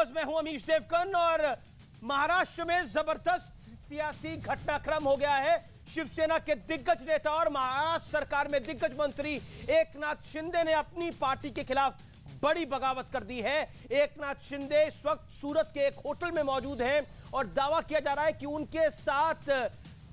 Viewers, मैं हूं अमीश देवकन और महाराष्ट्र में जबरदस्त सियासी घटनाक्रम हो गया है। शिवसेना के दिग्गज नेता और महाराष्ट्र सरकार में दिग्गज मंत्री एकनाथ शिंदे ने अपनी पार्टी के खिलाफ बड़ी बगावत कर दी है। एकनाथ शिंदे इस वक्त सूरत के एक होटल में मौजूद हैं और दावा किया जा रहा है कि उनके साथ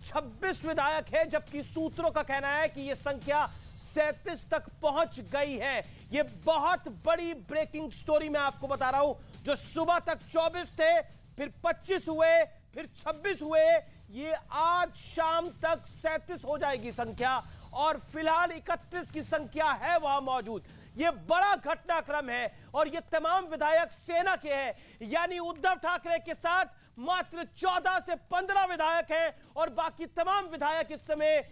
26 विधायक हैं, जबकि सूत्रों का कहना है कि यह संख्या 37 तक पहुंच गई है। यह बहुत बड़ी ब्रेकिंग स्टोरी मैं आपको बता रहा हूं। जो सुबह तक 24 थे, फिर 25 हुए, फिर 26 हुए, ये आज शाम तक 37 हो जाएगी संख्या और फिलहाल 31 की संख्या है वहां मौजूद। यह बड़ा घटनाक्रम है और ये तमाम विधायक सेना के हैं, यानी उद्धव ठाकरे के साथ मात्र 14 से 15 विधायक हैं और बाकी तमाम विधायक इस समय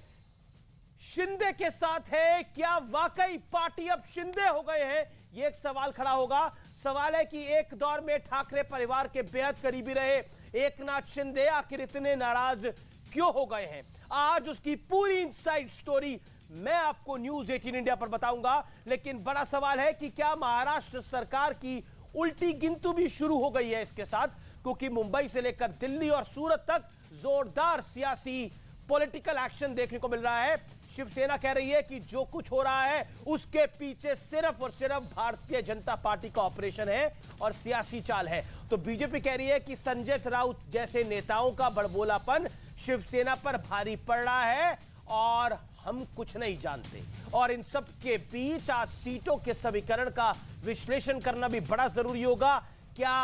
शिंदे के साथ है। क्या वाकई पार्टी अब शिंदे हो गए हैं? यह एक सवाल खड़ा होगा। सवाल है कि एक दौर में ठाकरे परिवार के बेहद करीबी रहे एकनाथ शिंदे आखिर इतने नाराज क्यों हो गए हैं? आज उसकी पूरी इनसाइड स्टोरी मैं आपको न्यूज 18 इंडिया पर बताऊंगा। लेकिन बड़ा सवाल है कि क्या महाराष्ट्र सरकार की उल्टी गिनती भी शुरू हो गई है इसके साथ, क्योंकि मुंबई से लेकर दिल्ली और सूरत तक जोरदार सियासी पॉलिटिकल एक्शन देखने को मिल रहा है। शिवसेना कह रही है कि जो कुछ हो रहा है उसके पीछे सिर्फ और सिर्फ भारतीय जनता पार्टी का ऑपरेशन है और सियासी चाल है। तो बीजेपी कह रही है कि संजय राउत जैसे नेताओं का बड़बोलापन शिवसेना पर भारी पड़ रहा है और हम कुछ नहीं जानते। और इन सब के बीच आज सीटों के समीकरण का विश्लेषण करना भी बड़ा जरूरी होगा। क्या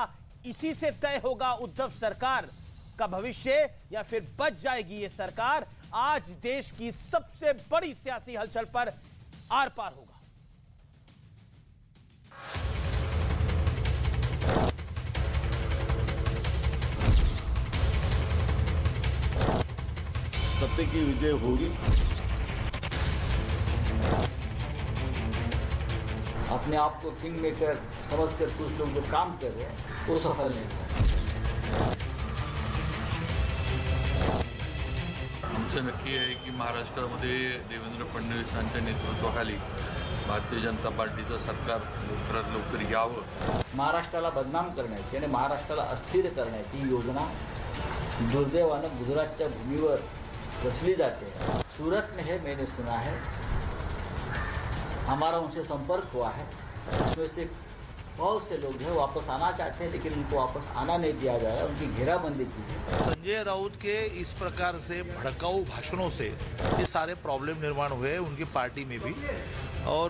इसी से तय होगा उद्धव सरकार का भविष्य या फिर बच जाएगी ये सरकार? आज देश की सबसे बड़ी सियासी हलचल पर आर पार होगा। सत्य की विजय होगी। अपने आप को किंग मेकर समझकर कुछ लोग जो काम कर रहे हैं वो सफल नहीं है। आमचं नक्की आहे की महाराष्ट्रामध्ये देवेंद्र फडणवीसांच्या नेतृत्वाखाली भारतीय जनता पार्टीचं सरकार लवकरात लवकर यावं। महाराष्ट्राला बदनाम करण्याची आणि महाराष्ट्राला अस्थिर करण्याची योजना दुर्दैवानं गुजरातच्या भूमीवर रचली जाते। सूरत में है, मैंने सुना है, हमारा उनसे संपर्क हुआ है। उसमें से बहुत से लोग हैं वापस आना चाहते हैं, लेकिन उनको वापस आना नहीं दिया जा रहा है, उनकी घेराबंदी की है। संजय राउत के इस प्रकार से भड़काऊ भाषणों से ये सारे प्रॉब्लम निर्माण हुए उनकी पार्टी में भी, और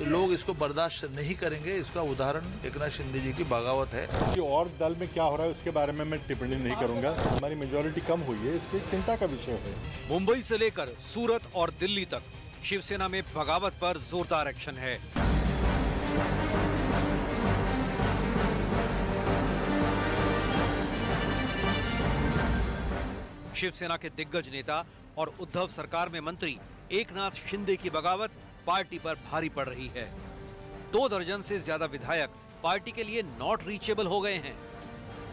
लोग इसको बर्दाश्त नहीं करेंगे। इसका उदाहरण एकनाथ शिंदे जी की बगावत है। किसी और दल में क्या हो रहा है उसके बारे में मैं टिप्पणी नहीं करूंगा। हमारी मेजोरिटी कम हुई है, इसलिए चिंता का विषय है। मुंबई से लेकर सूरत और दिल्ली तक शिवसेना में बगावत पर जोरदार एक्शन है। शिवसेना के दिग्गज नेता और उद्धव सरकार में मंत्री एकनाथ शिंदे की बगावत पार्टी पर भारी पड़ रही है। 2 दर्जन से ज्यादा विधायक पार्टी के लिए नॉट रीचेबल हो गए हैं।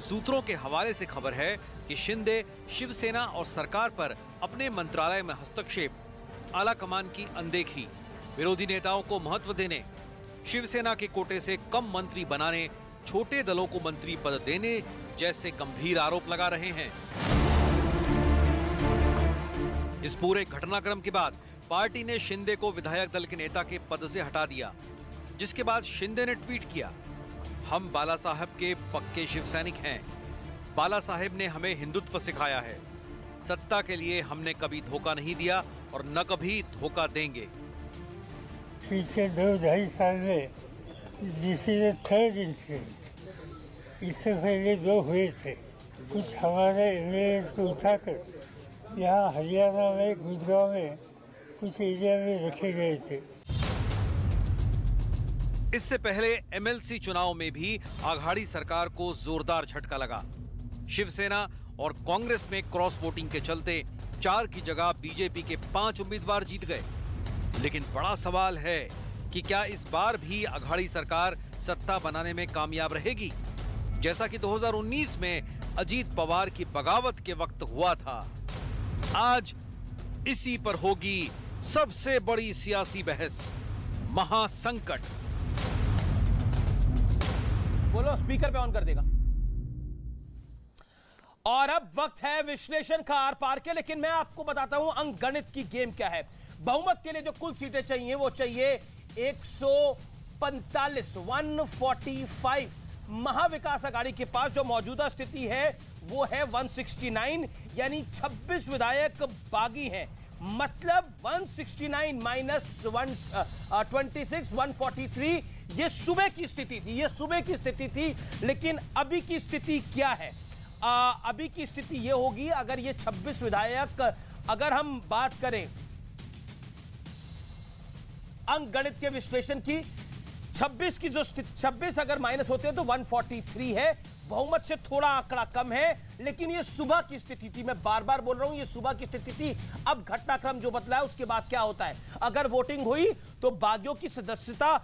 सूत्रों के हवाले से खबर है कि शिंदे शिवसेना और सरकार पर अपने मंत्रालय में हस्तक्षेप, आला कमान की अनदेखी, विरोधी नेताओं को महत्व देने, शिवसेना के कोटे से कम मंत्री बनाने, छोटे दलों को मंत्री पद देने जैसे गंभीर आरोप लगा रहे हैं। इस पूरे घटनाक्रम के बाद पार्टी ने शिंदे को विधायक दल के नेता के पद से हटा दिया, जिसके बाद शिंदे ने ट्वीट किया, हम बाला साहब के पक्के शिव सैनिक हैं। बाला साहब ने हमें हिंदुत्व सिखाया है। सत्ता के लिए हमने कभी धोखा नहीं दिया और न कभी धोखा देंगे। पिछले 2-2.5 साल में this is the third incident. इससे पहले 2 हुए थे। कुछ हमारे एमएलए को उठाकर यहाँ हरियाणा में गुजरात में कुछ एरिया में रखे गए थे। इससे पहले एमएलसी चुनाव में भी आघाड़ी सरकार को जोरदार झटका लगा। शिवसेना और कांग्रेस में क्रॉस वोटिंग के चलते 4 की जगह बीजेपी के 5 उम्मीदवार जीत गए। लेकिन बड़ा सवाल है कि क्या इस बार भी आघाड़ी सरकार सत्ता बनाने में कामयाब रहेगी, जैसा कि 2019 में अजीत पवार की बगावत के वक्त हुआ था। आज इसी पर होगी सबसे बड़ी सियासी बहस, महासंकट। बोलो, स्पीकर पे ऑन कर देगा। और अब वक्त है विश्लेषण का आर पार के, लेकिन मैं आपको बताता हूं अंकगणित की गेम क्या है। बहुमत के लिए जो कुल सीटें चाहिए वो चाहिए 145, 145। महाविकास आघाड़ी के पास जो मौजूदा स्थिति है वो है 169, यानी 26 विधायक बागी हैं। मतलब 169 माइनस 126, 143। ये सुबह की स्थिति थी, ये सुबह की स्थिति थी। लेकिन अभी की स्थिति क्या है? अभी की स्थिति ये होगी, अगर ये 26 विधायक, अगर हम बात करें अंकगणित के विश्लेषण की, 26 की जो 26 अगर माइनस होते हैं तो 143 है। बहुमत से थोड़ा आंकड़ा कम है, लेकिन ये सुबह की स्थिति थी। मैं बार बार बोल रहा हूं, ये सुबह की स्थिति थी। अब घटनाक्रम जो बदला है उसके बाद क्या होता है? अगर वोटिंग हुई तो बागियों की सदस्यता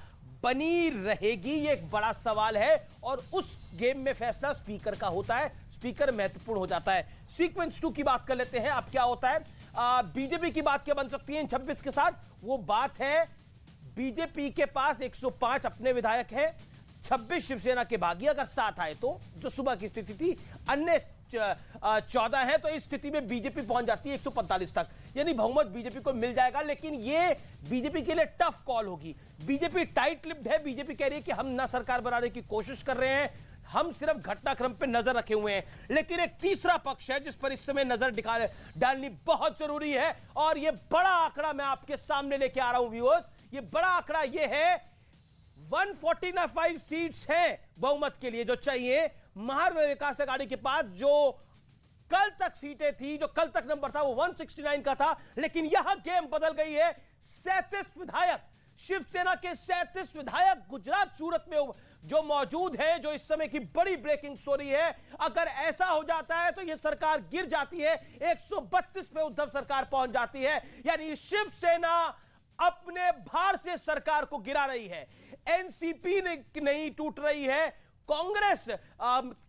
बनी रहेगी, ये एक बड़ा सवाल है। और उस गेम में फैसला स्पीकर का होता है, स्पीकर महत्वपूर्ण हो जाता है। सीक्वेंस 2 की बात कर लेते हैं। अब क्या होता है? बीजेपी की बात क्या बन सकती है इन 26 के साथ? वो बात है बीजेपी के पास 105 अपने विधायक हैं, 26 शिवसेना के बागी अगर साथ आए तो, जो सुबह की स्थिति थी। अन्य 14 है, तो इस स्थिति में बीजेपी पहुंच जाती है 145 तक, यानी बहुमत बीजेपी को मिल जाएगा। लेकिन ये बीजेपी के लिए टफ कॉल होगी। बीजेपी टाइट लिप्ड है। बीजेपी कह रही है कि हम ना सरकार बनाने की कोशिश कर रहे हैं, हम सिर्फ घटनाक्रम पे नजर रखे हुए हैं। लेकिन एक तीसरा पक्ष है जिस पर इस समय नजर डालनी बहुत जरूरी है, और ये बड़ा आंकड़ा मैं आपके सामने लेके आ रहा हूं व्यूअर्स। ये बड़ा आंकड़ा ये है 145 सीट्स हैं बहुमत के लिए जो चाहिए। महाविकास आघाड़ी के पास जो कल तक सीटें थी, जो कल तक नंबर था वो 169 का था, लेकिन यहां गेम बदल गई है। 37 विधायक, शिवसेना के 37 विधायक गुजरात सूरत में जो मौजूद है, जो इस समय की बड़ी ब्रेकिंग स्टोरी है। अगर ऐसा हो जाता है तो यह सरकार गिर जाती है, 132 पे उद्धव सरकार पहुंच जाती है, यानी शिवसेना अपने भार से सरकार को गिरा रही है। एनसीपी नहीं टूट रही है। कांग्रेस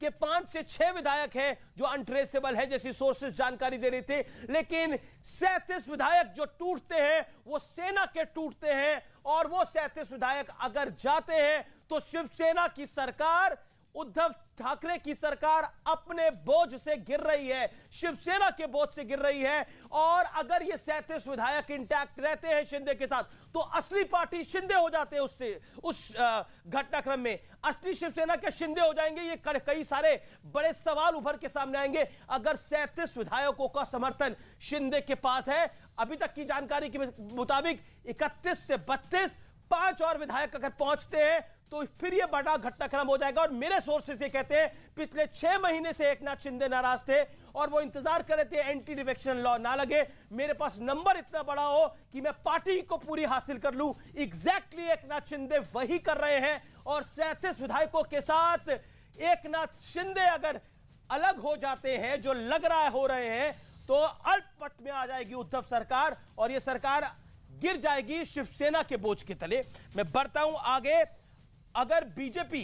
के 5 से 6 विधायक हैं जो अनट्रेसेबल है, जैसी सोर्सेस जानकारी दे रही थे। लेकिन 37 विधायक जो टूटते हैं वो सेना के टूटते हैं, और वो 37 विधायक अगर जाते हैं तो शिवसेना की सरकार, उद्धव ठाकरे की सरकार अपने बोझ से गिर रही है, शिवसेना के बोझ से गिर रही है। और अगर ये 37 विधायक इंटैक्ट रहते हैं शिंदे के साथ, तो असली पार्टी शिंदे हो जाते हैं उस घटनाक्रम में। असली शिवसेना के शिंदे हो जाएंगे। ये कई सारे बड़े सवाल उभर के सामने आएंगे अगर 37 विधायकों का समर्थन शिंदे के पास है। अभी तक की जानकारी के मुताबिक 31 से 32, 5 और विधायक अगर पहुंचते हैं तो फिर यह बड़ा घटनाक्रम हो जाएगा। और मेरे सोर्सेस ये कहते हैं पिछले 6 महीने से एकनाथ शिंदे नाराज थे और वो इंतजार कर रहे थे एंटी डिफेक्शन लॉ ना लगे, मेरे पास नंबर इतना बड़ा हो कि मैं पार्टी को पूरी हासिल कर लूं। एग्जैक्टली एकनाथ शिंदे वही कर रहे हैं। और 37 विधायकों के साथ एकनाथ शिंदे अगर अलग हो जाते हैं, जो लग रहा है हो रहे हैं, तो अल्पमत में आ जाएगी उद्धव सरकार, और यह सरकार गिर जाएगी शिवसेना के बोझ के तले। मैं बढ़ता हूं आगे। अगर बीजेपी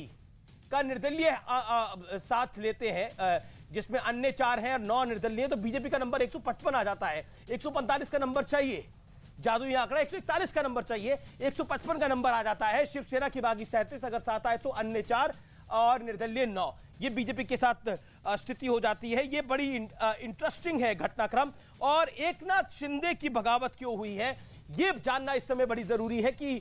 का निर्दलीय साथ लेते हैं, जिसमें अन्य 4 हैं और 9 निर्दलीय, तो बीजेपी का नंबर 155 आ जाता है। 145 का नंबर चाहिए, जादुई आंकड़ा 141 का नंबर चाहिए, 155 का नंबर आ जाता है। शिवसेना की बागी 37 अगर साथ आए तो अन्य 4 और निर्दलीय 9, ये बीजेपी के साथ स्थिति हो जाती है। ये बड़ी इंटरेस्टिंग है घटनाक्रम। और एकनाथ शिंदे की बगावत क्यों हुई है ये जानना इस समय बड़ी जरूरी है कि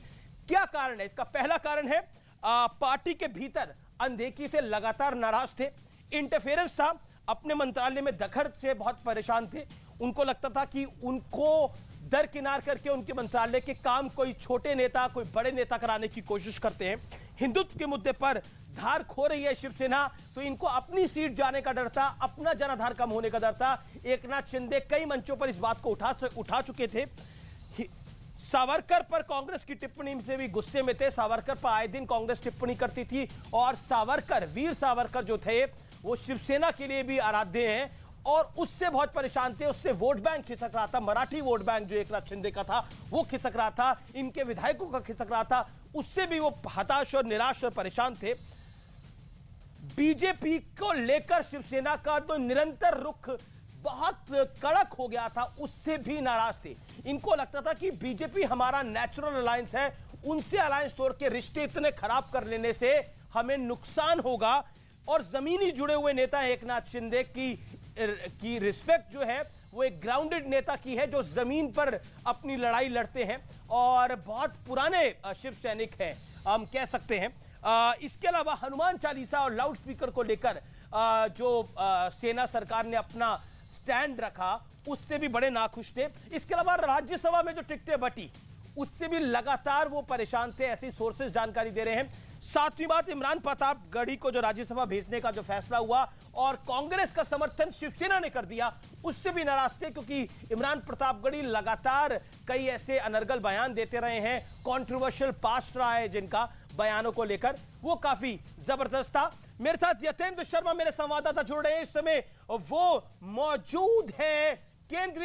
क्या कारण है। इसका पहला कारण है पार्टी के भीतर अनदेखी से लगातार नाराज थे, इंटरफेरेंस था, अपने मंत्रालय में दखल से बहुत परेशान थे। उनको लगता था कि उनको दरकिनार करके उनके मंत्रालय के काम कोई छोटे नेता, कोई बड़े नेता कराने की कोशिश करते हैं। हिंदुत्व के मुद्दे पर धार खो रही है शिवसेना, तो इनको अपनी सीट जाने का डर था, अपना जनाधार कम होने का डर था। एकनाथ शिंदे कई मंचों पर इस बात को उठा चुके थे। सावरकर पर कांग्रेस की टिप्पणी से भी गुस्से में थे। सावरकर पर आए दिन कांग्रेस टिप्पणी करती थी, और सावरकर, वीर सावरकर जो थे वो शिवसेना के लिए भी आराध्य हैं, और उससे बहुत परेशान थे। उससे वोट बैंक खिसक रहा था, मराठी वोट बैंक जो एकनाथ शिंदे का था वो खिसक रहा था, इनके विधायकों का खिसक रहा था, उससे भी वो हताश और निराश और परेशान थे। बीजेपी को लेकर शिवसेना का तो निरंतर रुख बहुत कड़क हो गया था, उससे भी नाराज थे। इनको लगता था कि बीजेपी हमारा नेचुरल अलायंस है, उनसे अलायंस तोड़ के रिश्ते इतने खराब कर लेने से हमें नुकसान होगा। और जमीनी जुड़े हुए नेता एकनाथ शिंदे की रिस्पेक्ट जो है वो एक ग्राउंडेड नेता की है, जो जमीन पर अपनी लड़ाई लड़ते हैं और बहुत पुराने शिव सैनिक हैं, हम कह सकते हैं। इसके अलावा हनुमान चालीसा और लाउड स्पीकर को लेकर जो सेना सरकार ने अपना स्टैंड रखा, उससे भी बड़े नाखुश थे। इसके अलावा राज्यसभा में जो टिकटें बटी, उससे भी लगातार वो परेशान थे, ऐसी सोर्सेज जानकारी दे रहे हैं। सातवीं बात, इमरान प्रतापगढ़ी को जो राज्यसभा भेजने का जो फैसला हुआ और कांग्रेस का समर्थन शिवसेना ने कर दिया, उससे भी नाराज थे, क्योंकि इमरान प्रतापगढ़ी लगातार कई ऐसे अनर्गल बयान देते रहे हैं, कंट्रोवर्शियल पास्ट रहा है जिनका बयानों को लेकर, वो काफी जबरदस्त था। मेरे साथ यतेंद्र शर्मा मेरे संवाददाता जुड़ रहे हैं इस समय, वो मौजूद है केंद्रीय